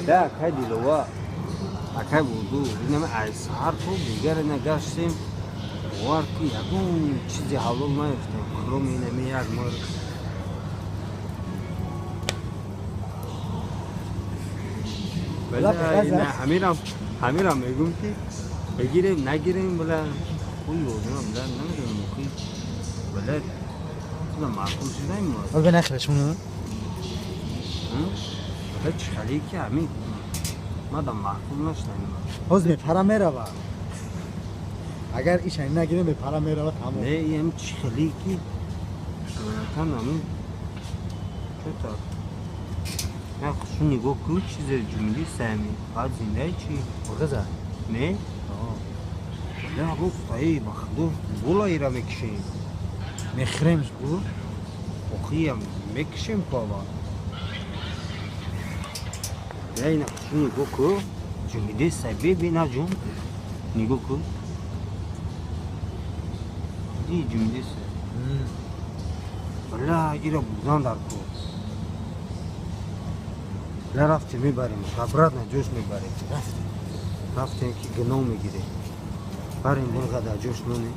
ده خیلی لوا اکای بودو اینم از هر تو دیگر نگاشتیم وارکی یکون چیزی حالا میفتیم کروم اینم یک مار بله این همیرم میگم که بگیریم نگیریم بله خوی بودم بله نمیدونم خوی بله تو معقول شده این مار بله نخیرش منو بله چلی که همین ما دم معقول نشدیم حوز می پرا میره با اگر ایشانی نگیریم به پرا میره با تمام نه این چلی که تا نامین چطور نه خشون نگاه که چیز جمعی سمی بعد زنده چی؟ بغزه نه؟ نه گفت ای بخدو بولا ایرا میکشیم میخریمش بو بخیم میکشیم بابا نه این خشون نگاه که جمعی سمی بینا جون نگاه که دی جمعی سمی بله ایرا بودن در که رفتیم میبریم خبرات نه جوش میبریم رفتیم که گناه میگیره بریم برگرد جوش نونه